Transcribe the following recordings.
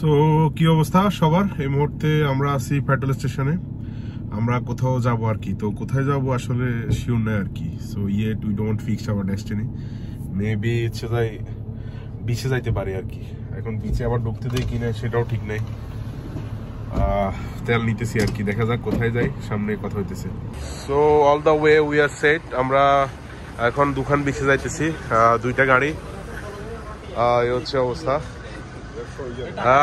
So কি অবস্থা সবার? এই মুহূর্তে আমরা আছি পেট্রোল স্টেশনে। আমরা কোথাও যাব আর কি, তো কোথায় যাব আসলে শিওর নাই আর কি। So yet we don't fix hour destiny. Maybe ইচ্ছে যাই বিচে যাইতে পারি আর কি। এখন বিচে আবার ঢুকতে দেয় কিনা সেটাও ঠিক নাই। তেল নিতেছি আর কি, দেখা যাক কোথায় যাই, সামনে কথা হইতেছে। So all the way we are set. আমরা এখন দুখান বিচে যাইতেছি, দুইটা গাড়ি। এই হচ্ছে অবস্থা।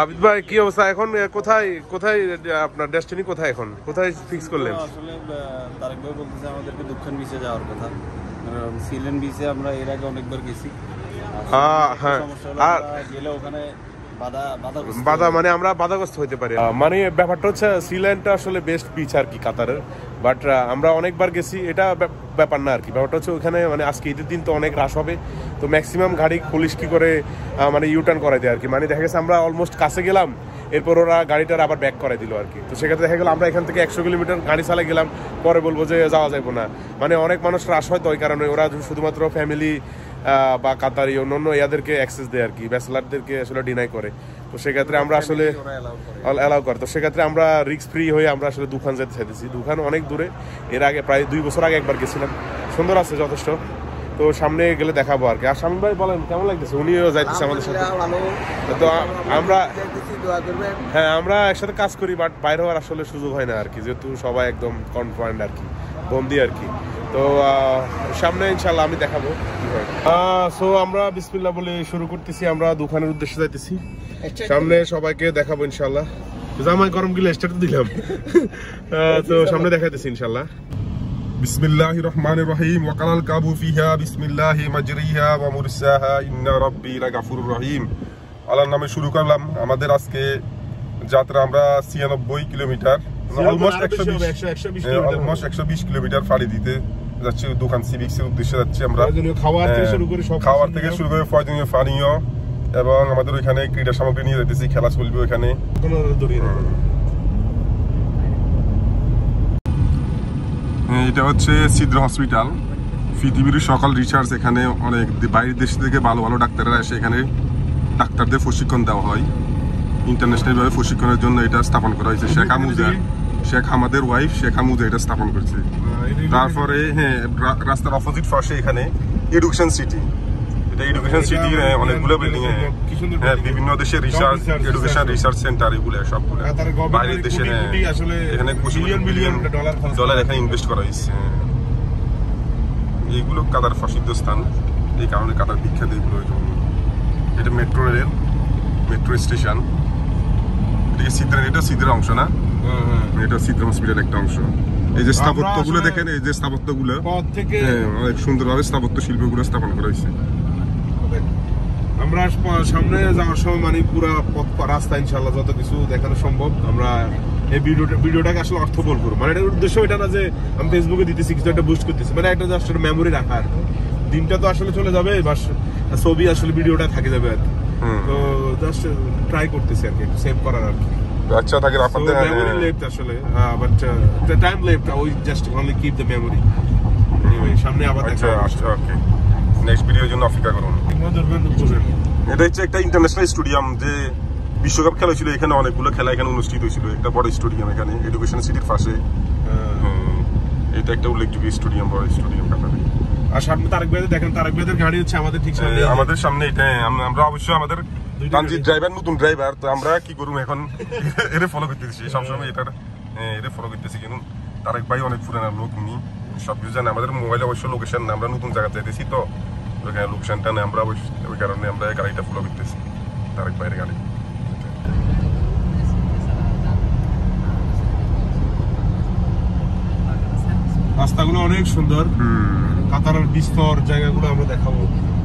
আবিদ ভাই কি অবস্থা এখন? কোথায় কোথায় আপনার ডেস্টিনি? কোথায় এখন কোথায় ফিক্স করলেন? আসলে তারেক ভাই বলতেছে আমাদেরকে দক্ষিণ বিচে যাওয়ার কথা। সিলেন বিচে আমরা এর আগে অনেকবার গেছি। হ্যাঁ, আর গেলে ওখানে বাধা মানে আমরা বাধাগ্রস্ত হইতে পারি। মানে ব্যাপারটা হচ্ছে সিল্যান্ডটা আসলে বেস্ট বিচ আর কি কাতারের, বাট আমরা অনেকবার গেছি, এটা ব্যাপার না আর কি। ব্যাপারটা হচ্ছে ওখানে মানে আজকে ঈদের দিন তো অনেক রাশ হবে, তো ম্যাক্সিমাম গাড়ি পুলিশ কি করে মানে ইউটার্ন করাই দেয় আর কি। মানে দেখা গেছে আমরা অলমোস্ট কাছে গেলাম, এরপর ওরা গাড়িটার আবার ব্যাক করে দিল আর কি। তো সেক্ষেত্রে দেখা গেল আমরা এখান থেকে 100 কিলোমিটার গাড়ি চালাই গেলাম, পরে বলবো যে যাওয়া যাবো না। মানে অনেক মানুষ রাশ হয়, তো ওই কারণে ওরা শুধুমাত্র ফ্যামিলি বা কাতারি অন্য এদেরকে অ্যাক্সেস দেয় আর কি, ব্যাচেলারদেরকে আসলে ডিনাই করে। তো সেক্ষেত্রে আমরা আসলে অ্যালাউ করে, তো সেক্ষেত্রে আমরা রিস্ক ফ্রি হয়ে আমরা আসলে দুখান যেতে চাইতেছি। দুখান অনেক দূরে, এর আগে প্রায় 2 বছর আগে একবার গেছিলাম, সুন্দর আছে যথেষ্ট। তো সামনে গেলে দেখাবো আর কি। আর শামীম ভাই বলেন কেমন লাগতেছে? উনিও যাইতেছে আমাদের সাথে। তো আমরা হ্যাঁ আমরা একসাথে কাজ করি, বাট বাইরে হওয়ার আসলে সুযোগ হয় না আর কি, যেহেতু সবাই একদম কনফাইন্ড আর কি, বন্দি আর কি। তো সামনে ইনশাল্লাহ আমি দেখাবো কি হয়। সো আমরা বিসমিল্লাহ বলে শুরু করতেছি। আমরা দোকানের উদ্দেশ্যে যাইতেছি, সামনে সবাইকে দেখাবো ইনশাল্লাহ। জামাই গরম গিলে স্টার্ট দিলাম। তো সামনে দেখাইতেছি ইনশাল্লাহ। বিসমিল্লাহির রহমানির রহিম। ওয়া কালাল কাবু ফিহা বিসমিল্লাহি মাজরিহা ওয়া মুরসাহা ইন্না রাব্বি লাগাফুরুর রহিম। আল্লাহর নামে শুরু করলাম আমাদের আজকে যাত্রা। আমরা 96 কিলোমিটার, অলমোস্ট 120 কিলোমিটার ফাড়ি দিতে যাচ্ছি। দোকান সিভিক্সের উদ্দেশ্যে যাচ্ছি আমরা। খাওয়ার থেকে শুরু করে প্রয়োজনীয় পানীয় এবং আমাদের ওইখানে ক্রীড়া সামগ্রী নিয়ে যাইতেছি, খেলা চলবে ওইখানে। এটা হচ্ছে সিদ্র হসপিটাল, পৃথিবীর সকল রিসার্চ এখানে, অনেক বাইরের দেশ থেকে ভালো ভালো ডাক্তাররা এসে এখানে ডাক্তারদের প্রশিক্ষণ দেওয়া হয়। ইন্টারন্যাশনাল ভাবে প্রশিক্ষণের জন্য এটা স্থাপন করা হয়েছে। শেখ হামাদের ওয়াইফ শেখ হামুজা এটা স্থাপন করছে। তারপরে হ্যাঁ, রাস্তার অপোজিট পাশে এখানে এডুকেশন সিটি। এটা এডুকেশন সিটির অনেকগুলো বিল্ডিং, হ্যাঁ বিভিন্ন দেশের রিসার্চ এডুকেশন রিসার্চ সেন্টার, এগুলো সবগুলো বাইরের দেশে। এখানে $20 ডলার এখানে ইনভেস্ট করা হয়েছে। এইগুলো কাতার প্রসিদ্ধ স্থান, এই কারণে কাতার বিখ্যাত এগুলো। এটা মেট্রো রেল, মেট্রো স্টেশন। এটা সিদ্রের অংশ না, এটা সিদ্র হসপিটাল একটা অংশ। এই যে স্থাপত্যগুলো দেখেন, এই যে স্থাপত্যগুলো অনেক সুন্দরভাবে স্থাপত্য শিল্পগুলো স্থাপন করা হয়েছে। আমরা সামনে যাওয়ার সময় মানে পুরো রাস্তা ইনশাল্লাহ যত কিছু দেখানো সম্ভব আমরা এই ভিডিওটাকে আসলে অর্থবল করবো। মানে এটার উদ্দেশ্য এটা না যে আমি ফেসবুকে দিতেছি কিছু একটা বুস্ট করতেছি, মানে একটা জাস্ট মেমোরি রাখার। দিনটা তো আসলে চলে যাবে, বাস ছবি আসলে ভিডিওটা থাকে যাবে আর কি। তো জাস্ট ট্রাই করতেছি আর কি, একটু সেভ করার আর কি। আচ্ছা থাকে আপনাদের মেমোরি লেফট আসলে, but the time left, we just only keep the memory. Anyway সামনে আবার দেখা হবে। আচ্ছা ওকে, নেক্সট ভিডিওর জন্য অপেক্ষা করুন। এটা হচ্ছে একটা ইন্টারন্যাশনাল স্টেডিয়াম, যে বিশ্বকাপ খেলা ছিল এখানে, অনেকগুলো খেলা এখানে অনুষ্ঠিত হয়েছিল। একটা বড় স্টেডিয়াম এখানে এডুকেশন সিটির পাশে। এটা একটা উল্লেখযোগ্য স্টেডিয়াম, বড় স্টেডিয়াম কাতারে। আর সামনে তারেক ভাইদের দেখেন, তারেক ভাইদের গাড়ি হচ্ছে আমাদের ঠিক সামনে, আমাদের সামনে। এটা আমরা অবশ্যই আমাদের ট্রানজিট ড্রাইভার, নতুন ড্রাইভার, তো আমরা কি করব এখন, এর ফলো করতেছি সবসময়। এটা এর ফলো করতেছি, কিন্তু তারেক ভাই অনেক পুরানা লোক, উনি সবকিছু জানে। আমাদের মোবাইলে অবশ্য লোকেশন, আমরা নতুন জায়গা যাইতেছি তো ওইখানে লোকেশনটা নেই, আমরা ওই কারণে আমরা গাড়িটা ফলো করতেছি, তারেক ভাইয়ের গাড়ি। রাস্তাগুলো অনেক সুন্দর, কাতারের বিস্তর জায়গাগুলো আমরা দেখাবো,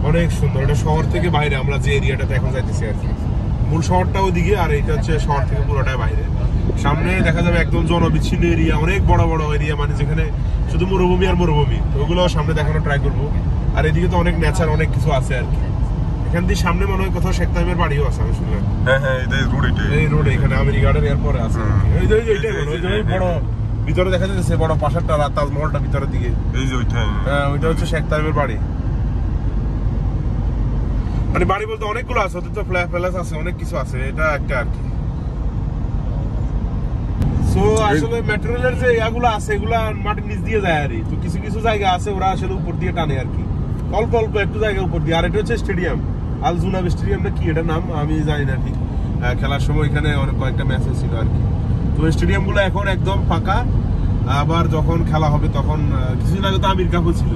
অনেক সুন্দর। এটা শহর থেকে বাইরে, আমরা যে এরিয়াটাতে এখন যাইতেছি আর কি। মূল শহরটা ওদিকে, আর এটা হচ্ছে শহর থেকে পুরোটাই বাইরে। সামনে দেখা যাবে একদম জনবিচ্ছিন্ন এরিয়া, অনেক বড় বড় এরিয়া, মানে যেখানে শুধু মরুভূমি আর মরুভূমি। ওগুলো সামনে দেখানো ট্রাই করবো। আর এদিকে তো অনেক নেচার, অনেক কিছু আছে আর কি। এখান দিয়ে সামনে মনে হয় কোথাও শেখ তামিমের বাড়িও আছে আমি শুনলাম। এই রোডে এখানে আমেরিকানের এয়ারপোর্টে আছে। বড় ভিতরে দেখা যাচ্ছে বড় পাশারটা, তাজমহলটা ভিতরের দিকে, এই যে ওইটা, হ্যাঁ ওইটা হচ্ছে শেখ তামিমের বাড়ি। মানে বাড়ি বলতে অনেকগুলো আছে, ওদের তো প্যালেস আছে, অনেক কিছু আছে, এটা একটা আর কি। সো আসলে মেট্রো রেলের যে এগুলো আছে এগুলা মাটির নিচ দিয়ে যায় আর তো কিছু কিছু জায়গা আছে ওরা আসলে উপর দিয়ে টানে আর কি, অল্প অল্প একটু জায়গা উপর দিয়ে। আর এটা হচ্ছে স্টেডিয়াম, আল জুনাব স্টেডিয়াম না কি এটা নাম আমি জানি না ঠিক। খেলার সময় এখানে অনেক কয়েকটা ম্যাচ হয়েছিল আর কি। তো স্টেডিয়াম গুলো এখন একদম ফাঁকা। আবার যখন খেলা হবে তখন কিছুদিন আগে তো আমির কাপও ছিল,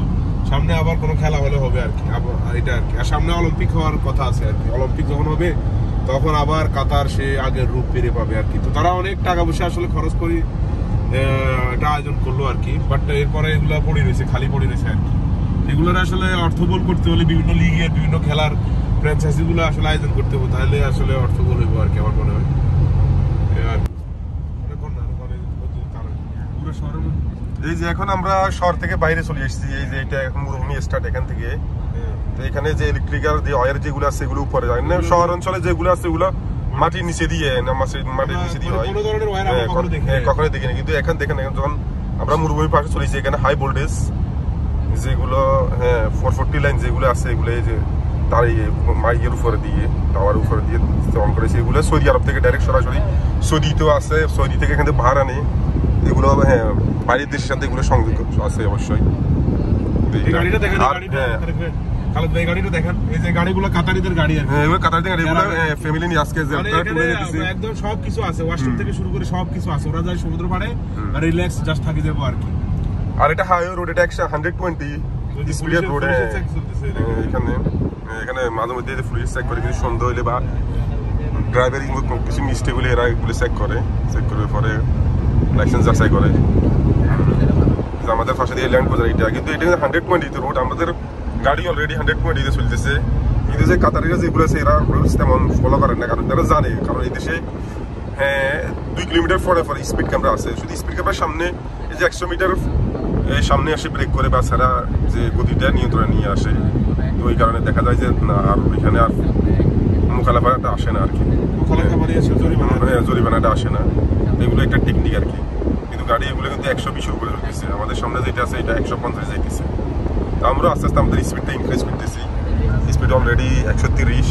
সামনে আবার কোনো খেলা হলে হবে আর কি, এটা আর কি। আর সামনে অলিম্পিক হওয়ার কথা আছে আর কি, অলিম্পিক যখন হবে তখন আবার কাতার সে আগের রূপ ফিরে পাবে আর কি। তো তারা অনেক টাকা পয়সা আসলে খরচ করে এটা আয়োজন করলো আর কি। বাট এরপরে এগুলো পড়ে রয়েছে, খালি পড়ে রয়েছে আর কি। এগুলোর আসলে অর্থবল করতে হলে বিভিন্ন লিগের বিভিন্ন খেলার ফ্র্যাঞ্চাইজি গুলো আসলে আয়োজন করতে হবে, তাহলে আসলে অর্থবল হইব আর কি আমার মনে হয়। এই যে এখন আমরা শহর থেকে বাইরে চলে এসেছি, এই যে এটা এখন মরুভূমি স্টার্ট এখান থেকে। তো এখানে যে ইলেকট্রিক্যাল যে ওয়্যার যেগুলো আছে সেগুলো উপরে যায় না, শহর অঞ্চলে যেগুলো আছে ওগুলো মাটির নিচে দিয়ে মাটির নিচে দিয়ে হয়, কখনো দেখিনি। কিন্তু এখন দেখেন যখন আমরা মরুভূমির পাশে চলেছি এখানে হাই ভোল্টেজ যেগুলো 440 লাইন যেগুলো আছে এগুলো এই যে তার ইয়ের উপরে দিয়ে টাওয়ার উপরে দিয়ে অন করেছে। এগুলো সৌদি আরব থেকে ডাইরেক্ট সরাসরি সৌদিতেও আছে, সৌদি থেকে এখানে ভাড়া আনে এগুলো। বাইরের দেশের সাথে এগুলো সংযোগ আছে অবশ্যই। একদম সবকিছু আছে, ওয়াশরুম থেকে শুরু করে সবকিছু আছে। ওরা যায় সমুদ্র পাড়ে রিল্যাক্স জাস্ট থাকি যাবো আর কি। আর এটা হাইওয়ে রোড, এটা 120 স্পিডের রোড। এখানে মাঝে মধ্যে পুলিশ চেক করে, কিছু সন্দেহ হইলে বা ড্রাইভারিং কিছু মিস্টেক হলে এরা এগুলো চেক করে পরে লাইসেন্স যাচাই করে। আমাদের পাশে দিয়ে ল্যান্ড বাজার এটা, কিন্তু এটা 120 রোড, আমাদের গাড়ি অলরেডি 120 চলতেছে। কিন্তু যে কাতারিরা যেগুলো আছে এরা রুলস তেমন ফলো করেন না, কারণ তারা জানে, কারণ এই দেশে 2 কিলোমিটার পরে স্পিড ক্যামেরা আছে। শুধু স্পিড ক্যামেরার সামনে এই যে 100 মিটার সামনে আসে ব্রেক করে বা ছাড়া যে গতিটা নিয়ন্ত্রণে নিয়ে আসে। তো ওই কারণে দেখা যায় যে না আর এখানে আর মোকালাফাটা আসে না আর কি, জরিমানাটা আসে না। এগুলো একটা টেকনিক আর কি। কিন্তু গাড়ি এগুলো কিন্তু 120 উপরে রয়েছে, আমাদের সামনে যেটা আছে এটা 150 যাইতেছে। তো আমরা আস্তে আস্তে আমাদের স্পিডটা ইনক্রিজ করতেছি। স্পিড অলরেডি 130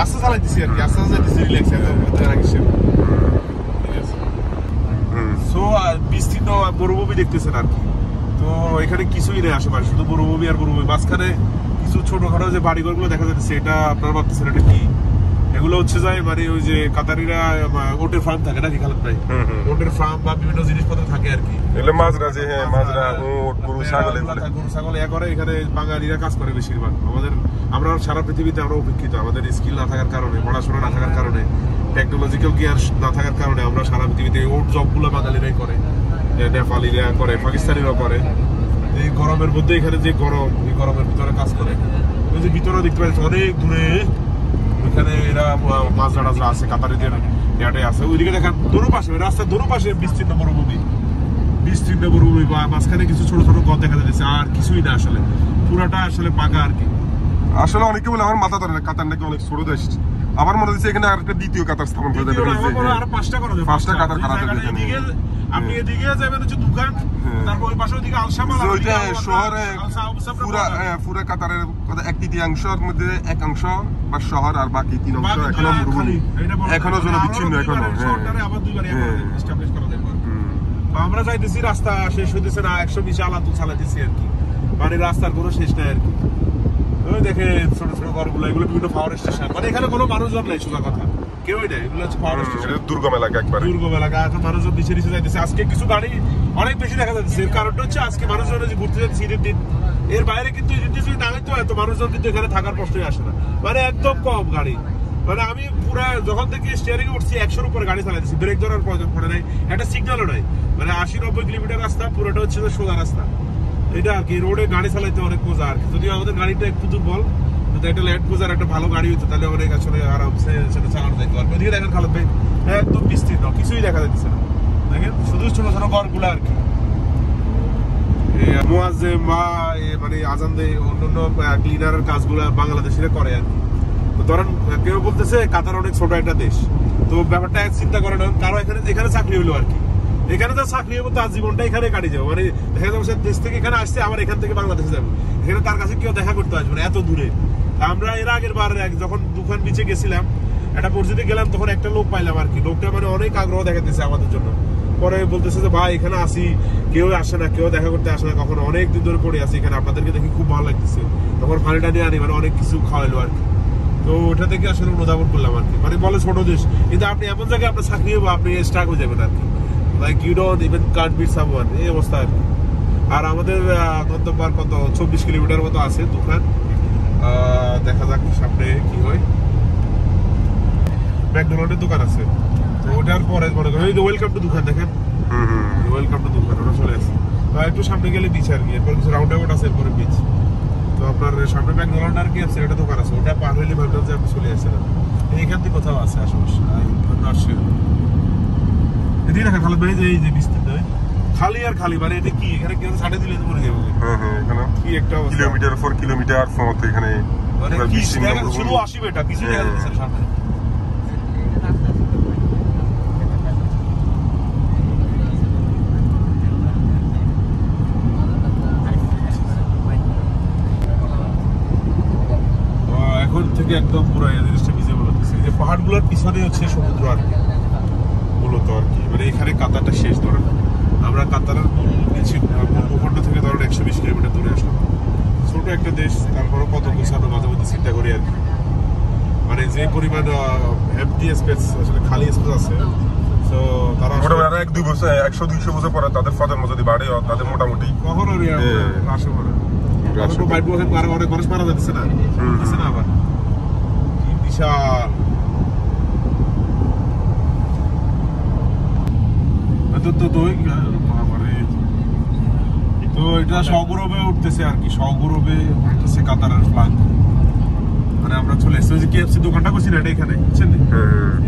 আস্তে চালাইতেছি আর কি, আস্তে আস্তে রিল্যাক্স হয়ে। সো বিস্তীর্ণ মরুভূমি দেখতেছেন আর কি। তো এখানে কিছুই নেই আশেপাশে, শুধু মরুভূমি আর মরুভূমি। মাঝখানে কিছু ছোটখাটো যে বাড়িঘর গুলো দেখা যাচ্ছে, এটা আপনারা ভাবতেছেন এটা কি? এগুলো হচ্ছে যায় মানে ওই যে কাতারিরা ওটের ফার্ম থাকে নাকি খালেদ ভাই, ওটের ফার্ম বা বিভিন্ন জিনিসপত্র থাকে আর কি। মাজরা যে মাজরা গরু ছাগল করে এখানে বাঙালিরা কাজ করে বেশিরভাগ। আমরা সারা পৃথিবীতে আমরা উপেক্ষিত, আমাদের স্কিল না থাকার কারণে, পড়াশোনা না থাকার কারণে, টেকনোলজিক্যাল গিয়ার না থাকার কারণে আমরা সারা পৃথিবীতে ওট জব গুলো বাঙালিরাই করে, নেপালিরা করে, পাকিস্তানিরাও করে। এই গরমের মধ্যে এখানে যে গরম, এই গরমের ভিতরে কাজ করে। ওই যে ভিতরে দেখতে পাচ্ছি অনেক দূরে ওইখানে এরা মাজরা আছে, কাতারিদের ইয়াটাই আছে। ওইদিকে দেখেন দোনো পাশে, রাস্তার দোনো পাশে বিস্তীর্ণ মরুভূমি বা মাঝখানে কিছু ছোট ছোট গদ দেখা যাচ্ছে, আর কিছুই না আসলে, পুরাটা আসলে পাকা আর কি। আসলে অনেকে বলে আমার মাথা ধরে না, কাতার নাকি অনেক ছোট দেশ। আমার মনে হচ্ছে এখানে আরেকটা দ্বিতীয় কাতার স্থাপন করে দেবে, আর 5টা করা যাবে, 5টা কাতার করা যাবে। আপনি এদিকে যাবেন হচ্ছে দোকান, তারপর ওই পাশে ওইদিকে আলসামাল, ওইটা শহরে পুরো কাতারের 1/3 মধ্যে 1 অংশ বা শহর, আর বাকি 3 অংশ এখনো মরুভূমি, এখনো জনবিচ্ছিন্ন। এখনো আবার দুইবার এস্টাবলিশ করা যাবে। আমরা যাইতেছি, রাস্তা শেষ হইতেছে না, 120 আলাদা চালাইতেছি আর কি, মানে রাস্তার কোনো শেষ নাই আর কি। ওই দেখে ছোট ছোট ঘরগুলো, এগুলো বিভিন্ন পাওয়ার স্টেশন, মানে এখানে কোনো মানুষজন নাই, সোজা কথা কেউই নাই। এগুলো হচ্ছে পাওয়ার স্টেশন, দুর্গম এলাকা, একবার দুর্গম এলাকা। এখন মানুষজন নিচে নিচে যাইতেছে। আজকে কিছু গাড়ি অনেক বেশি দেখা যাচ্ছে, এর কারণটা হচ্ছে আজকে মানুষজন যে ঘুরতে যাচ্ছে ঈদের দিন। এর বাইরে কিন্তু ঈদের দিন যদি না হইতো এত মানুষজন কিন্তু এখানে থাকার প্রশ্নই আসে না, মানে একদম কম গাড়ি। মানে আমি পুরা যখন থেকে স্টিয়ারিং উঠছি 100-র উপরে গাড়ি চালাইতেছি, ব্রেক ধরার প্রয়োজন পড়ে নাই, একটা সিগন্যালও নাই। মানে 80-90 কিলোমিটার রাস্তা, পুরোটা হচ্ছে সোজা রাস্তা। এটা আর কি, রোডে গাড়ি চালাইতে অনেক মজা আর কি। যদিও আমাদের গাড়িটা একটু দুর্বল, যদি একটা ল্যান্ড ক্রুজার একটা ভালো গাড়ি হইতো তাহলে অনেক আসলে আরামসে সেটা চালানো যেতে পারবে। ওদিকে দেখেন খালেদ ভাই, একদম বিস্তীর্ণ, কিছুই দেখা যাচ্ছে না। দেখেন শুধু ছোট ছোট ঘরগুলো আর কি। মুয়াজ্জিম বা মানে আজান দেয়, অন্যান্য ক্লিনারের কাজগুলো বাংলাদেশিরা করে আর কি। ধরেন কেউ বলতেছে কাতার অনেক ছোট একটা দেশ, তো ব্যাপারটা চিন্তা করে নেন, কারো এখানে চাকরি হলো আর কি। এখানে তার চাকরি হবো, তার জীবনটা এখানে কাটিয়ে যাবো। মানে দেখা যাবে দেশ থেকে এখানে আসছে, আবার এখান থেকে বাংলাদেশে যাবো, এখানে তার কাছে কেউ দেখা করতে আসবে না, এত দূরে। আমরা এর আগের বার যখন দুখান বিচে গেছিলাম, একটা মসজিদে গেলাম, তখন একটা লোক পাইলাম আর কি। লোকটা মানে অনেক আগ্রহ দেখাতেছে আমাদের জন্য। পরে বলতেছে যে ভাই এখানে আসি, কেউ আসে না, কেউ দেখা করতে আসে না কখনো, অনেক দিন ধরে পড়ে আছি এখানে, আপনাদেরকে দেখি খুব ভালো লাগতেছে। তখন পানিটা নিয়ে আনি, মানে অনেক কিছু খাওয়াইলো আর কি। তো ওটা থেকে আসলে অনুধাবন করলাম আর কি। মানে বলে ছোট দেশ, কিন্তু আপনি এমন জায়গায় আপনার চাকরি হবো, আপনি স্টাক হয়ে যাবেন আর কি। Like you don't even can't beat someone, এই অবস্থা আর কি। আর আমাদের গন্তব্য আর কত 24 কিলোমিটার মতো আছে দোকান। দেখা যাক সামনে কি হয়। ম্যাকডোনাল্ডের দোকান আছে, তো ওটার পরে মনে করেন ওয়েলকাম টু দোকান, দেখেন ওয়েলকাম টু দোকান, ওটা চলে আসছে। একটু সামনে গেলে বিচ আর কি, এরপর কিছু রাউন্ড অ্যাবাউট আছে, এরপরে বিচ। তো আপনার সামনে ম্যাকডোনাল্ড আর কি আছে, একটা দোকান আছে, ওটা পার হইলে ভাবলাম যে আপনি চলে আসছেন। এইখান থেকে কোথাও আছে আশেপাশে, এদিকে দেখা খালি ভাই, এই যে বিস্তারিত খালি আর খালি, মানে এটা কি এখানে কেউ ছাড়ে দিলে তো মরে যাবে। এখানে কি একটা কিলোমিটার ফর কিলোমিটার ফর এখানে শুধু 80 বেটা কিছু দেখা যাচ্ছে সামনে। এখন থেকে একদম পুরো এই জিনিসটা ভিজিবল হচ্ছে। এই যে পাহাড়গুলোর পিছনে হচ্ছে সমুদ্র আর কি, মূলত আর কি। মানে এখানে কাতারটা শেষ, ধরেন আমরা কাতারের ভূখণ্ড থেকে ধরেন 120 কিলোমিটার দূরে আসলাম। ছোট একটা দেশ, তারপরে কত গোছানো, মাঝে মধ্যে চিন্তা করি আর কি। মানে যে পরিমাণ এমটি স্পেস, আসলে খালি স্পেস আছে, তো তারা মোটামুটি 1-2 বছর 100-200 বছর পরে তাদের ফদের মধ্যে বাড়ে, তাদের মোটামুটি কখনো আসে পড়ে অনেক মানুষ মারা যাচ্ছে না, না আবার কি বিশাল। তো এটা সগৌরবে উঠতেছে আর কি, সগৌরবে উঠতেছে কাতারের ফ্ল্যাগ। মানে আমরা চলে এসেছি, ওই যে কেএফসি দোকানটা করছি না, এটা এখানে বুঝছেন,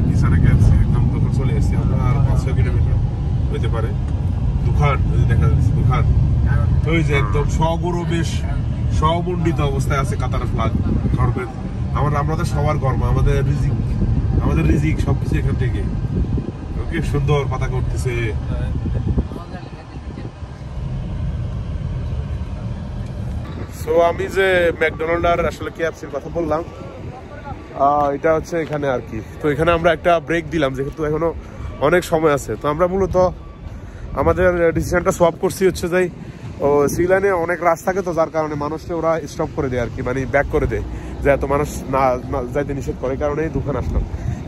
পিছনে কেএফসি একদম দোকান চলে এসেছি আমরা। আর 500 কিলোমিটার হইতে পারে দোকান, দেখা যাচ্ছে দোকান। ওই যে একদম সগৌরবে সমন্ডিত অবস্থায় আছে কাতারের ফ্ল্যাগ। গর্বের আমাদের সবার গর্ব, আমাদের রিজিক সবকিছু এখান থেকে। কি সুন্দর পতাকা উঠতেছে। সো আমি যে ম্যাকডোনাল্ড আর আসলে কেএফসির কথা বললাম, এটা হচ্ছে এখানে আর কি। তো এখানে আমরা একটা ব্রেক দিলাম, যেহেতু এখনো অনেক সময় আছে। তো আমরা মূলত আমাদের ডিসিশনটা সোয়াপ করছি হচ্ছে যাই ও সি লাইনে অনেক রাস্তা থাকে, তো যার কারণে মানুষকে ওরা স্টপ করে দেয় আর কি, মানে ব্যাক করে দেয়, যে এত মানুষ না যাইতে নিষেধ করে, কারণে দোকান আসলাম।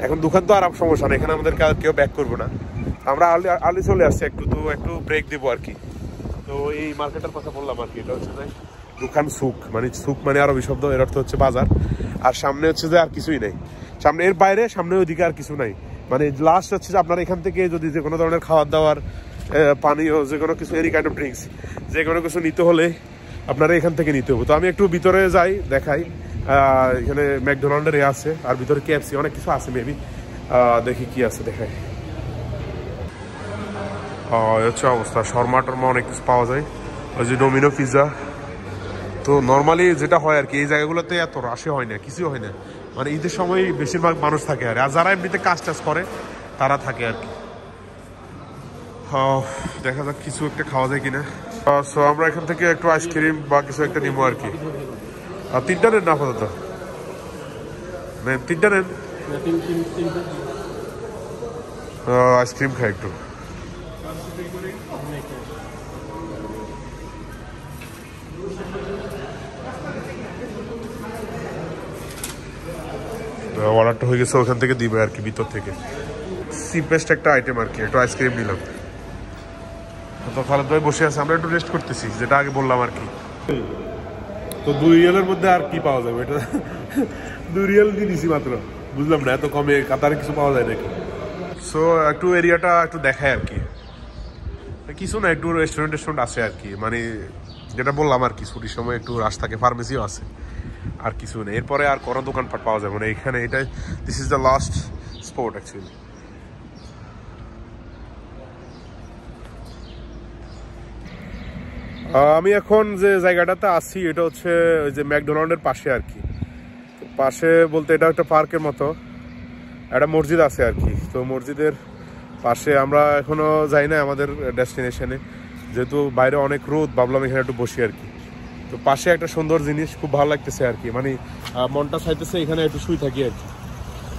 এখন দোকান তো আর সমস্যা না, এখানে আমাদের কেউ ব্যাক করবো না। আমরা আর্লি চলে আসছি একটু, তো একটু ব্রেক দেবো আর কি। তো এই মার্কেটের কথা বললাম আর কি, এটা হচ্ছে যে দোকান সুক, মানে সুক মানে আরবি শব্দ, এর অর্থ হচ্ছে বাজার। আর সামনে হচ্ছে যে আর কিছুই নেই, সামনে এর বাইরে সামনে ওইদিকে আর কিছু নাই। মানে লাস্ট হচ্ছে যে আপনার এখান থেকে যদি যে কোনো ধরনের খাবার দাবার, পানীয়, যে কোনো কিছু, এনি কাইন্ড অফ ড্রিঙ্কস, যে কোনো কিছু নিতে হলে আপনারা এখান থেকে নিতে হবে। তো আমি একটু ভিতরে যাই, দেখাই। এখানে ম্যাকডোনাল্ডের আছে, আর ভিতরে কেএফসি অনেক কিছু আছে মেবি, দেখি কি আছে দেখাই। হচ্ছে অবস্থা, শর্মা টর্মা অনেক কিছু পাওয়া যায়, ওই যে ডোমিনো পিৎজা। তো নর্মালি যেটা হয় আর কি, এই জায়গাগুলোতে এত রাশে হয় না, কিছুই হয় না, মানে ঈদের সময় বেশিরভাগ মানুষ থাকে আর যারা এমনিতে কাজ টাজ করে তারা থাকে আর কি। দেখা যাক কিছু একটা খাওয়া যায় কিনা। সো আমরা এখান থেকে একটু আইসক্রিম বা কিছু একটা নিবো আর কি। 3টা নেন না আপাতত, 3টা নেন। আইসক্রিম খাই একটু। অর্ডারটা হয়ে গেছে, ওখান থেকে দিবে আর কি, ভিতর থেকে। সিম্পেস্ট একটা আইটেম আর কি, একটু আইসক্রিম নিলাম। তো খালেদ ভাই বসে আছে, আমরা একটু রেস্ট করতেছি, যেটা আগে বললাম আর কি। তো 2 রিয়ালের মধ্যে আর কি পাওয়া যাবে, এটা 2 রিয়াল দিয়ে নিছি মাত্র, বুঝলাম না এত কমে কাতারে কিছু পাওয়া যায় নাকি। সো একটু এরিয়াটা একটু দেখায় আর কি, কিছু না, একটু রেস্টুরেন্ট আছে আর কি। মানে যেটা বললাম আর কি, ছুটির সময় একটু রাশ থাকে, ফার্মেসিও আছে, আর কিছু নেই। এরপরে আর কোনো দোকানপাট পাওয়া যাবে না এখানে। এটা this is the last spot actually. আমি এখন যে জায়গাটাতে আছি এটা হচ্ছে ওই যে ম্যাকডোনাল্ডের পাশে আর কি। পাশে বলতে এটা একটা পার্কের মতো, একটা মসজিদ আছে আর কি। তো মসজিদের পাশে আমরা এখনো যাই না আমাদের ডেস্টিনেশনে, যেহেতু বাইরে অনেক রোদ, ভাবলাম এখানে একটু বসি আর কি। তো পাশে একটা সুন্দর জিনিস, খুব ভালো লাগতেছে আর কি, মানে মনটা চাইতেছে এখানে একটু শুই থাকি আর কি।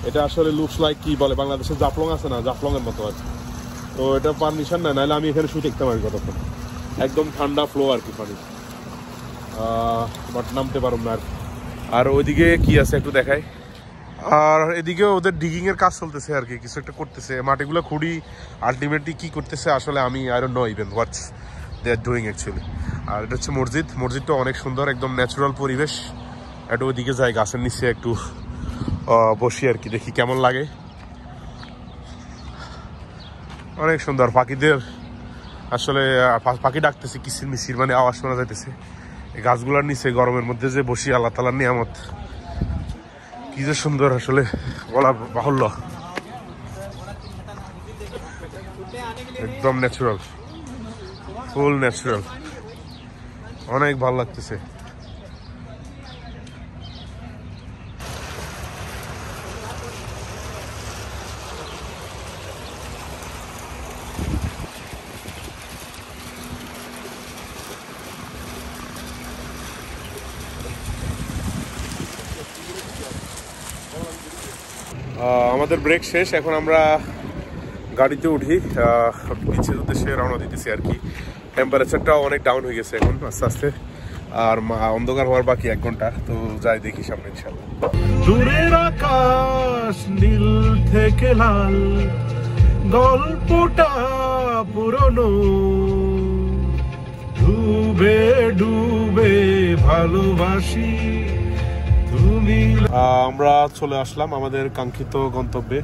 এটা আসলে লুকস লাইক কি বলে বাংলাদেশের জাফলং আছে না, জাফলং এর মতো আছে। তো এটা পারমিশন না, নাহলে আমি এখানে শুয়ে দেখতে পারি কতক্ষণ। একদম ঠান্ডা ফ্লো আর কি পানি, বাট নামতে পারব না আর। আর ওইদিকে কি আছে একটু দেখাই। আর এদিকে ওদের ডিগিং এর কাজ চলতেছে আর কি, কিছু একটা করতেছে মাটিগুলো খুঁড়ি। আলটিমেটলি কি করতেছে আসলে আমি I don't know even what's they are doing actually. আর এটা হচ্ছে মসজিদ, মসজিদটা অনেক সুন্দর, একদম ন্যাচারাল পরিবেশ। একটু ওইদিকে যাই, গাছের নিচে একটু বসি আর কি, দেখি কেমন লাগে। অনেক সুন্দর, পাখিদের আসলে পাখি ডাকতেছে কিসির মিসির, মানে আওয়াজ শোনা যাইতেছে। এই গাছগুলোর নিচে গরমের মধ্যে যে বসি, আল্লাহ তাআলার নিয়ামত, কি যে সুন্দর আসলে বলা বাহুল্য। একদম ন্যাচারাল, ফুল ন্যাচারাল, অনেক ভালো লাগতেছে। আমাদের ব্রেক শেষ, এখন আমরা গাড়িতে উঠি, বিচের উদ্দেশ্যে রওনা দিতেছি আর কি। টেম্পারেচারটাও অনেক ডাউন হয়ে গেছে এখন আস্তে আস্তে, আর অন্ধকার হওয়ার বাকি 1 ঘন্টা। তো যাই দেখি সামনে ইনশাআল্লাহ। দূরের আকাশ নীল থেকে লাল, গল্পটা পুরনো, ডুবে ডুবে ভালোবাসি তুমি। আমরা চলে আসলাম আমাদের কাঙ্ক্ষিত গন্তব্যে।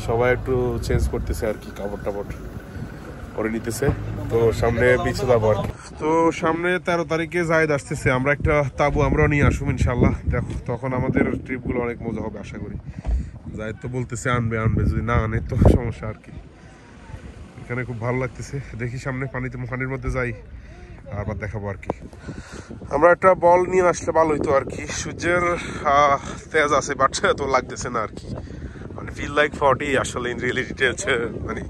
সবাই একটু চেঞ্জ করতেছে আর কি, কাপড় টাপড় পরে নিতেছে। তো সামনে বিচে যাবো আর কি। তো সামনে 13 তারিখে জায়েদ আসতেছে, আমরা একটা তাবু আমরাও নিয়ে আসবো ইনশাল্লাহ। দেখো তখন আমাদের ট্রিপগুলো অনেক মজা হবে আশা করি। জায়েদ তো বলতেছে আনবে, যদি না আনে তো সমস্যা আর কি। এখানে খুব ভালো লাগতেছে, দেখি সামনে পানির মধ্যে যাই, আবার দেখাবো আর কি। আমরা একটা বল নিয়ে আসলে ভালো হইতো আর কি। সূর্যের তেজ আছে বাট তো লাগতেছে না আর কি, মানে ফিল লাইক 40, আসলে ইন রিয়েলিটি হচ্ছে মানে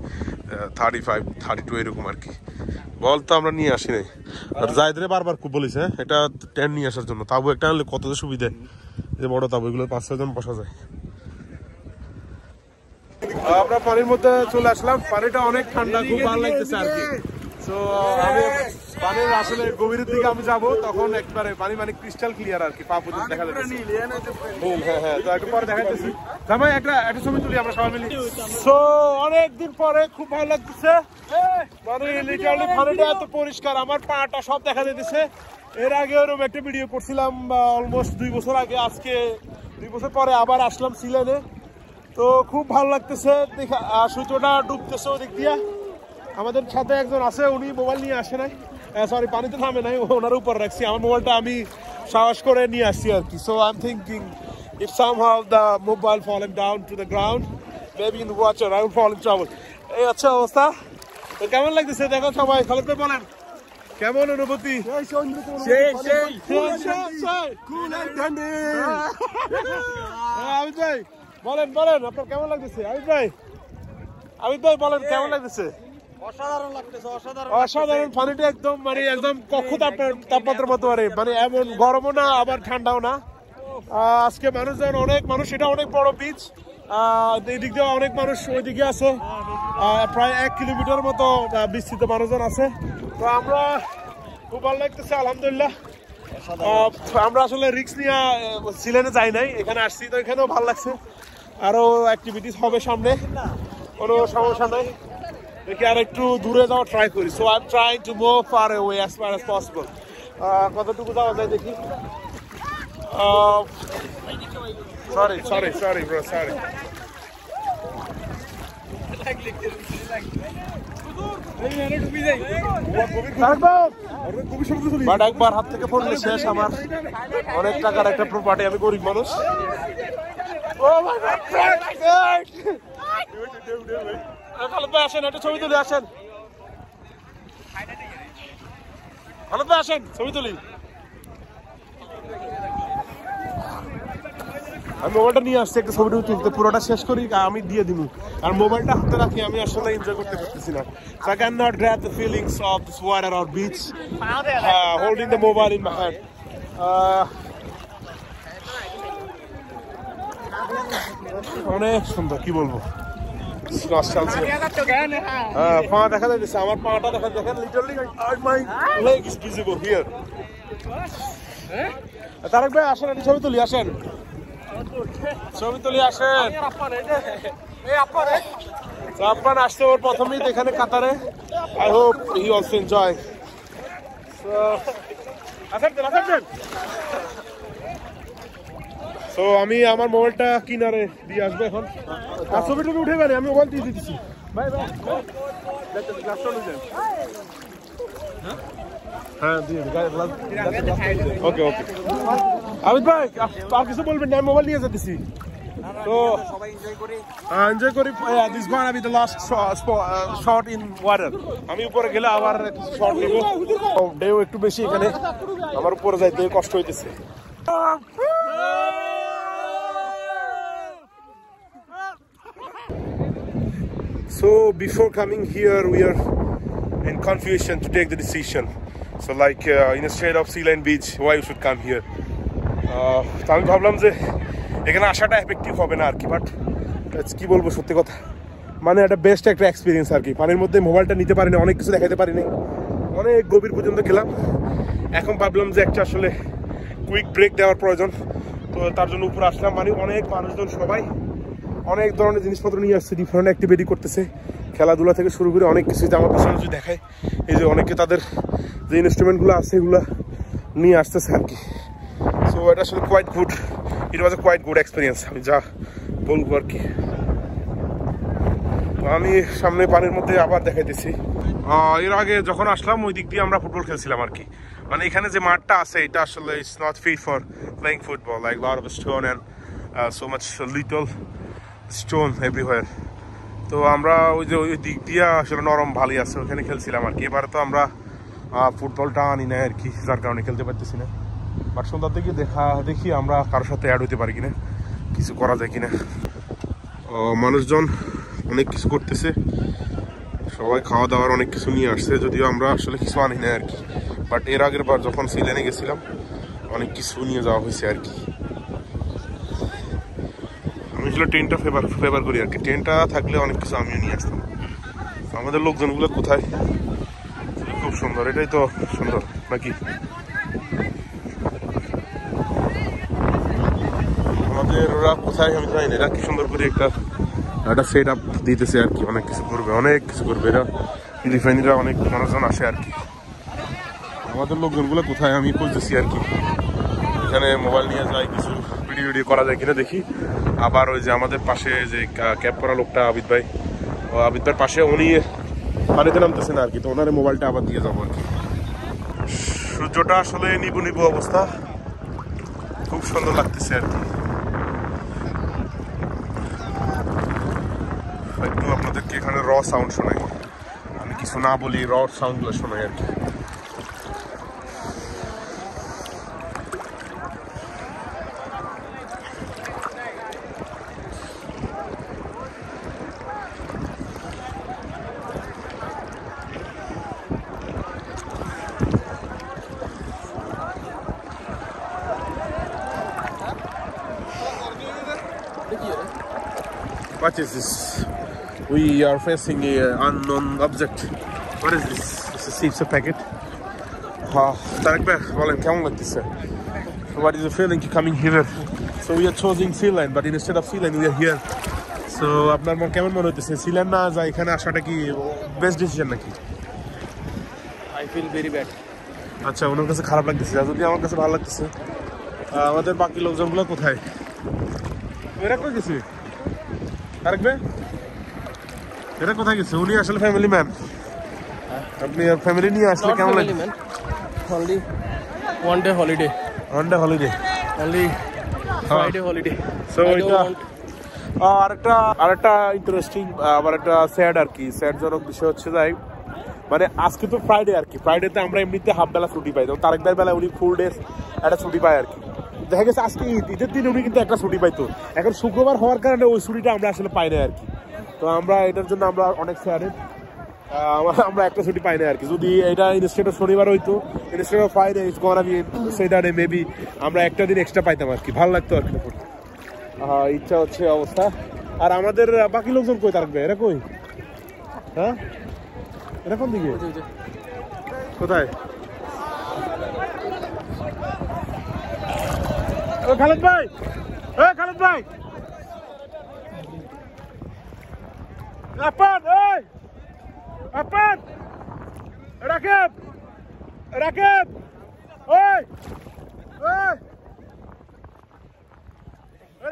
35, 32 এরকম আর কি। বল তো আমরা নিয়ে আসি নাই। আর জায়েদরে বারবার খুব বলিস, হ্যাঁ একটা টেন্ট নিয়ে আসার জন্য। তাবু একটা আনলে কত সুবিধা, যে বড় তাবু, এগুলো 5-6 জন বসা যায়। আমরা পানির মধ্যে চলে আসলাম, পানিটা অনেক ঠান্ডা, খুব ভালো লাগতেছে আর কি। তো আমি পানির আসলে গভীরের দিকে আমি যাবো, তখন একবারে পানি মানে ক্রিস্টাল ক্লিয়ার আর কি, পা পর্যন্ত দেখা যাচ্ছে। হ্যাঁ, তো একটু পরে দেখাইতেছি। জামাই একটা ছবি তুলি আমরা সবাই মিলে। সো অনেকদিন পরে খুব ভালো লাগতেছে, মানে লিটারালি পানিটা এত পরিষ্কার, আমার পাটা সব দেখা যাইতেছে। এর আগে ওরকম একটা ভিডিও করছিলাম অলমোস্ট 2 বছর আগে, আজকে 2 বছর পরে আবার আসলাম সিলেনে। তো খুব ভালো লাগতেছে, দেখা সূর্যটা ডুবতেছে ওদিক দিয়া। আমাদের সাথে একজন আছে, উনি মোবাইল নিয়ে আসে নাই, সরি পানিতে নামে নাই, ওনার উপর রাখছি। আমার মোবাইলটা আমি সাহস করে নিয়ে আসছি আর কি। So I am thinking if somehow the mobile falling down to the ground, maybe in the water I will fall in trouble. এই আচ্ছা অবস্থা, তো কেমন লাগতেছে দেখো সবাই। খালেদ ভাই বলেন কেমন অনুভূতি? আবিদ ভাই বলেন আপনার কেমন লাগতেছে? আবিদ ভাই বলেন কেমন লাগতেছে? অসাধারণ লাগতেছে, অসাধারণ। পানিটা একদম মানে একদম কক্ষ তাপমাত্রার মতো, মানে এমন গরমও না আবার ঠান্ডাও না। আজকে অনেক মানুষ, এটা অনেক বড় বিচ, এই দিক দিয়ে অনেক মানুষ ওইদিকে আছে, প্রায় 1 কিলোমিটার মতো বিস্তৃত মানুষজন আছে। তো আমরা খুব ভালো লাগতেছে আলহামদুলিল্লাহ। আমরা আসলে রিস্ক নিয়ে সিলেনে যাই নাই, এখানে আসছি, তো এখানেও ভালো লাগছে। আরো অ্যাক্টিভিটিস হবে সামনে, কোনো সমস্যা নাই। দেখি আর একটু দূরে যাওয়া ট্রাই করি। So I am trying to move far away as far as possible. কতটুকু যাওয়া যায় দেখি। Sorry bro, sorry. বাট একবার হাত থেকে পড়লে শেষ আমার। অনেক টাকার একটা প্রপার্টি, আমি গরিব মানুষ। খালেদ ভাই আসেন, একটা ছবি তুলি, আসেন খালেদ ভাই আসেন, ছবি তুলি। আমি মোবাইলটা নিয়ে আসছি, একটা ছবিটা তুলতে, পুরোটা শেষ করি আমি দিয়ে দিব। আর মোবাইলটা হাতে রাখি আমি আসলে এনজয় করতে পারতেছি না। So I cannot grab the feelings of this water or beach holding the mobile in my hand. অনেক সুন্দর, কি বলবো। পা দেখা যাচ্ছে, আমার পাটা দেখা দেখেন, literally my leg is visible here. Tarek ভাই আসেন, ছবি তুলি, আসেন ছবি তুলি, আসেন। আফরান আসছে ওর প্রথমেই এখানে কাতারে। I hope he also enjoy. তো আমি আমার মোবাইলটা কিনারে দিয়ে আসবো এখন। ছবিটা উঠে গেলে আমি মোবাইল দিয়ে দিচ্ছি। Bye bye. হ্যাঁ দিয়ে ওকে ওকে। আবিদ ভাই আর কিছু বলবেন না, আমি মোবাইল নিয়ে যেতেছি। তো এনজয় করি। This gonna be the last shot in water. আমি উপরে গেলে আবার শট নিব। ঢেউ একটু বেশি এখানে, আমার উপরে যাইতে কষ্ট হইতেছে। So before coming here, we are in confusion to take the decision. So like instead of Sea Lion Beach, why you should come here? তো আমি ভাবলাম যে এখানে আসাটা এফেক্টিভ হবে না আর কি, বাট কি বলবো, সত্যি কথা মানে একটা বেস্ট একটা এক্সপিরিয়েন্স আর কি। পানির মধ্যে মোবাইলটা নিতে পারিনি, অনেক কিছু দেখাতে পারিনি, অনেক গভীর পর্যন্ত গেলাম। এখন ভাবলাম যে একটা আসলে কুইক ব্রেক দেওয়ার প্রয়োজন, তো তার জন্য উপরে আসলাম। মানে অনেক মানুষজন, সবাই অনেক ধরনের জিনিসপত্র নিয়ে আসছে, ডিফারেন্ট অ্যাক্টিভিটি করতেছে, খেলাধুলা থেকে শুরু করে অনেক কিছু। আমার পিছনে যদি দেখায়, এই যে অনেকে তাদের যে ইনস্ট্রুমেন্টগুলো আছে এগুলো নিয়ে আসতেছে আর কি। সো এটা আসলে কোয়াইট গুড, ইট ওয়াজ এ কোয়াইট গুড এক্সপিরিয়েন্স, আমি যা বলবো আর কি। আমি সামনে পানির মধ্যে আবার দেখাইতেছি। এর আগে যখন আসলাম ওই দিক দিয়ে আমরা ফুটবল খেলছিলাম আর কি। মানে এখানে যে মাঠটা আছে এটা আসলে it's not fit for playing football, like lot of stone and so much little stone everywhere. তো আমরা ওই যে ওই দিক দিয়ে আসলে নরম ভালোই আছে, ওখানে খেলছিলাম আর কি। এবারে তো আমরা ফুটবলটা আনি না আর কি, যার কারণে খেলতে পারতেছি না। বাট সন্ধ্যার দিকে দেখি আমরা কারোর সাথে অ্যাড হইতে পারি কিনা, কিছু করা যায় কিনা। মানুষজন অনেক কিছু করতেছে, সবাই খাওয়া দাওয়ার অনেক কিছু নিয়ে আসছে, যদিও আমরা আসলে কিছু আনি না আর কি। বাট এর আগের বার যখন সি লাইনে গেছিলাম অনেক কিছু নিয়ে যাওয়া হয়েছে আর কি। আমি আসলে ট্রেনটা ফেভার করি আর কি, ট্রেনটা থাকলে অনেক কিছু আমিও নিয়ে আসতাম। আমাদের লোকজনগুলো কোথায়, খুব সুন্দর, এটাই তো সুন্দর নাকি। আমাদের ওরা কোথায় আমি জানি না, এরা কি সুন্দর করে একটা সেট আপ দিতেছে আর কি, অনেক কিছু করবে, অনেক কিছু করবে। এরা ফিলিপাইনিরা অনেক মানুষজন আসে আর কি। আমাদের লোকজনগুলো কোথায় আমি খুঁজতেছি আর কি। এখানে মোবাইল নিয়ে যায়, কিছু ভিডিও করা যায় কিনা দেখি। আবার ওই যে আমাদের পাশে যে ক্যাব করা লোকটা আবিদ ভাই, আবিদ ভাইয়ের পাশে উনি পানিতে নামতেছে না আর কি, তো ওনার মোবাইলটা আবার দিয়ে যাবো আর কি। সূর্যটা আসলে নিবু নিবু অবস্থা, খুব সুন্দর লাগতেছে আর কি। একটু আপনাদেরকে এখানে র সাউন্ড শোনাই, আমি কিছু না বলি, র সাউন্ডগুলো শোনাই আর কি। What is this? We are facing a unknown object. What is this? It's a packet. Tarek bhai, bolen kemon lagteche? What is the feeling coming here? So we are choosing Sea Lion, but instead of Sea Lion we are here. So আপনার কেমন মনে হচ্ছে? Sea Lion না যা এখানে আসাটা কি best decision নাকি? I feel very bad. আচ্ছা, ওনার কাছে খারাপ লাগতেছে, যদি আমার কাছে ভালো লাগতেছে। আমাদের বাকি লোকজনগুলো কোথায়? এরা কই গেছে? তারেক ভাই, এরা কোথায় গেছে? উনি আসলে ফ্যামিলি ম্যান, আপনি ফ্যামিলি নিয়ে আসলে কেমন লাগে? Only one day holiday. One day holiday. Only Friday holiday. So এটা আরেকটা ইন্টারেস্টিং, আবার একটা স্যাড আর কি, স্যাড জনক বিষয় হচ্ছে যাই, মানে আজকে তো ফ্রাইডে আর কি। ফ্রাইডেতে আমরা এমনিতে হাফ বেলা ছুটি পাই, যেমন তারেক ভাইয়ের বেলা উনি ফুল ডে একটা ছুটি পায় আর কি। দেখা গেছে আজকে ঈদের দিন উনি কিন্তু একটা ছুটি পাইতো, এখন শুক্রবার হওয়ার কারণে ওই ছুটিটা আমরা আসলে পাই না আর কি। তো আমরা এটার জন্য আমরা অনেক স্যাডেড, আমরা একটা ছুটি পাই না আর কি। যদি এটা ইনস্টেড অফ শনিবার হইতো, instead of Friday it's gonna be Saturday, maybe আমরা একটা দিন এক্সট্রা পাইতাম আর কি, ভালো লাগতো আর কি। ইচ্ছা হচ্ছে অবস্থা। আর আমাদের বাকি লোকজন কই থাকবে? এরা কই? হ্যাঁ, এরা কোন দিকে? কোথায়? ও খালেদ ভাই, খালেদ ভাই, আপন, আপন, রাকেব, রাকেব, ওই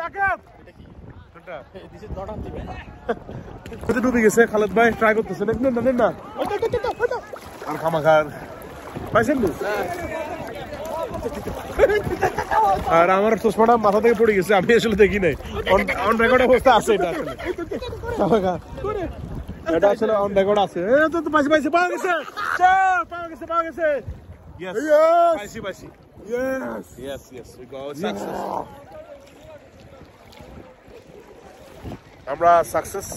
রাকেব, ডুবে গেছে। খালেদ ভাই ট্রাই করতেছে না আর খামাখার পাইছেন। আর আমার চশমাটা মাথা থেকে পড়ে গেছে, আমি আসলে দেখি নাই। অন রেকর্ড অবস্থা আছে এটা আসলে, এটা আসলে অন রেকর্ড আছে। পাইছে পাইছে, পাওয়া গেছে, পাওয়া গেছে, পাওয়া গেছে। Yes, পাইছি পাইছি। Yes, yes, yes, we got success. আমরা সাকসেস,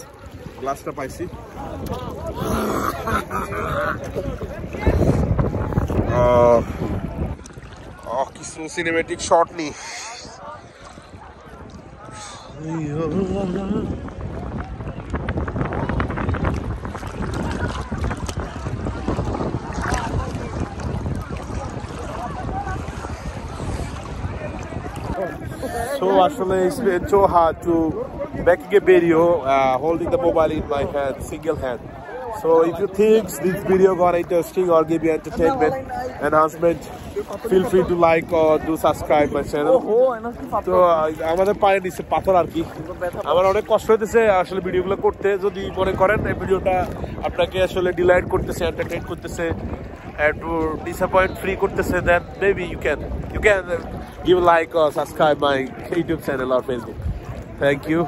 গ্লাসটা পাইছি। কিছু সিনেমেটিক শট নি। So actually it's been so hard to making a video holding the mobile in my hand, single hand. So if you think this video got interesting or give you entertainment, enhancement, feel free to like or do subscribe my channel. তো আমাদের পায়ে নিচে পাথর আর কি, আমার অনেক কষ্ট হইতেছে আসলে ভিডিওগুলো করতে। যদি মনে করেন এই ভিডিওটা আপনাকে আসলে ডিলাইট করতেছে, এন্টারটেইন করতেছে, একটু ডিসঅ্যাপয়েন্ট ফ্রি করতেছে, দেন maybe you can give a like or subscribe my YouTube channel or Facebook. Thank you.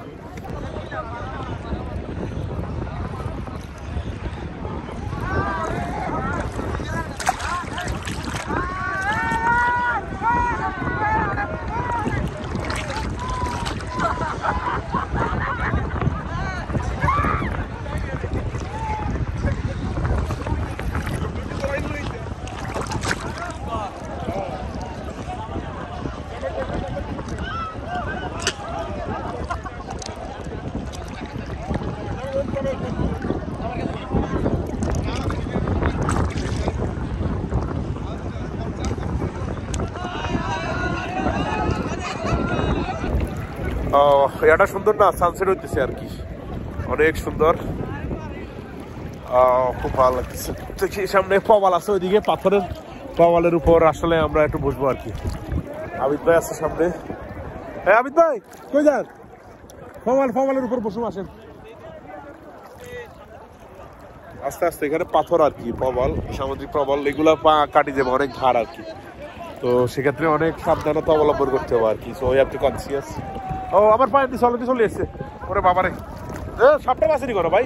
এটা সুন্দর না, সানসেট হইতেছে আর কি, অনেক সুন্দর, খুব ভালো লাগতেছে। সামনে প্রবাল আছে, ওইদিকে পাথরের প্রবালের উপর আসলে আমরা একটু বসবো আর কি। আবিদ ভাই আছে সামনে। হ্যাঁ আবিদ ভাই কই যান? প্রবালের উপর বসুন, আসেন আস্তে আস্তে। এখানে পাথর আর কি, প্রবাল, সামুদ্রিক প্রবাল, এগুলো পা কাটি যাবে, অনেক ধার আর কি। তো সেক্ষেত্রে অনেক সাবধানতা অবলম্বন করতে হবে আর কি। সো আপনি কনসিয়াস। ও আমার পায়ে দিচ্ছে, অলরেডি চলে এসছে। ওরে বাবারে, সাপটা বাঁচেনি করো ভাই,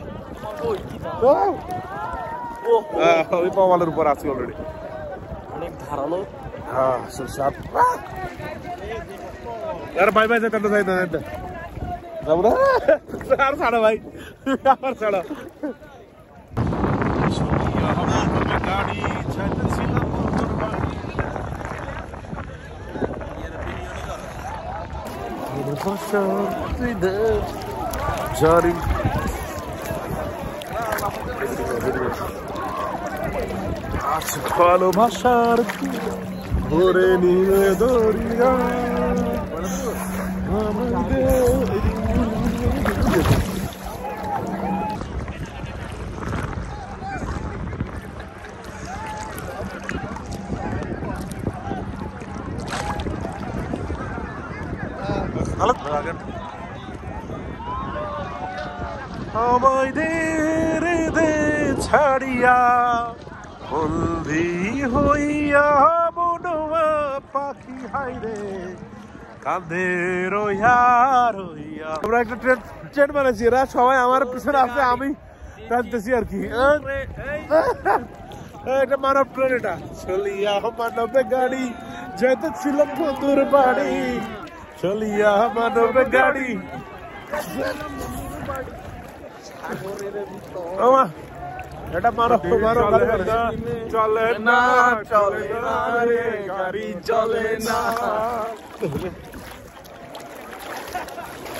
ওই প্রবালের উপর আছি অলরেডি, অনেক ধারালো। হ্যাঁ সাপ। আর ভাই ভাই যেতে যাই না, যাবো না আর ছাড়ো ভাই, আমার ছাড়ো। গাড়ি ছাড়তেছিলাম জারি ভালোবাসার ভরে নিয়ে দরিয়া। আমায় দে ছাড়িয়া বন্ধি হইয়া মনোয়া পাখি হাইরে কাঁদে রইয়া রইয়া। আমরা একটা ট্রেন বানাইছি, এরা সবাই আমার পিছনে আছে, আমি টানতেছি আর কি। এটা মানব ট্রেন, এটা চলিয়া মানবে গাড়ি, যেতে ছিলাম বন্ধুর বাড়ি, চলিয়া মানবে গাড়ি। এটা মারো মারো, চলে না চলে না রে গাড়ি, চলে না।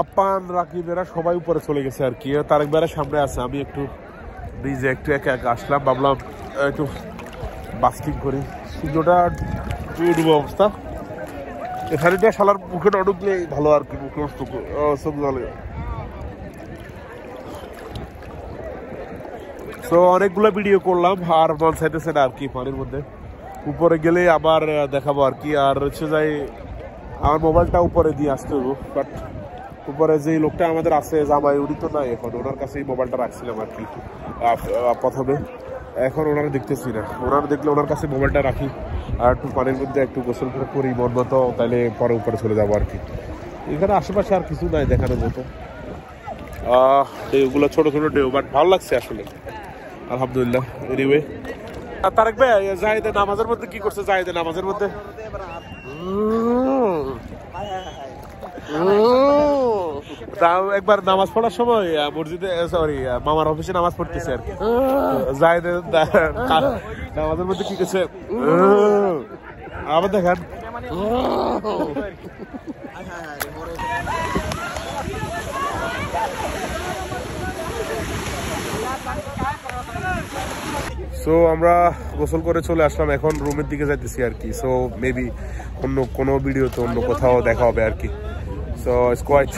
আপান রাকিবেরা সবাই উপরে চলে গেছে আর কি, তারেক বেড়া সামনে আছে। আমি একটু নিজে একটু একা একা আসলাম, ভাবলাম একটু বাস্টিং করি। সূর্যটা ডুবো অবস্থা, এখানে শালার মুখে না ঢুকলে ভালো আর কি, মুখে চোখ জ্বলে। তো অনেকগুলো ভিডিও করলাম আর মন চাইতেছে না আর কি পানির মধ্যে। উপরে গেলে আবার দেখাবো আর কি। আর হচ্ছে যাই আমার মোবাইলটা উপরে দিয়ে আসতে হবো, বাট উপরে যে লোকটা আমাদের আছে জামাই, উনি তো নাই এখন, ওনার কাছে এই মোবাইলটা রাখছিলাম আর কি প্রথমে। এখন ওনারা দেখতেছি না, ওনারা দেখলে ওনার কাছে মোবাইলটা রাখি আর একটু পানির মধ্যে একটু গোসল করে করি মন মতো, তাহলে পরে উপরে চলে যাবো আর কি। এখানে আশেপাশে আর কিছু নাই দেখানোর মতো, ঢেউগুলো ছোট ছোট ঢেউ, বাট ভালো লাগছে আসলে আলহামদুলিল্লাহ। এনিওয়ে তারেক ভাই জাহিদের নামাজের মধ্যে কি করছে? জাহিদের নামাজের মধ্যে একবার নামাজ পড়ার সময় মসজিদে, সরি মামার অফিসে নামাজ পড়তেছে আর কি, জাহিদের নামাজের মধ্যে কি করছে আবার দেখেন। সো আমরা গোসল করে চলে আসলাম, এখন রুমের দিকে যাইতেছি আর কি। সো মেবি অন্য কোনো ভিডিওতে অন্য কোথাও দেখা হবে আর কি। So it's quite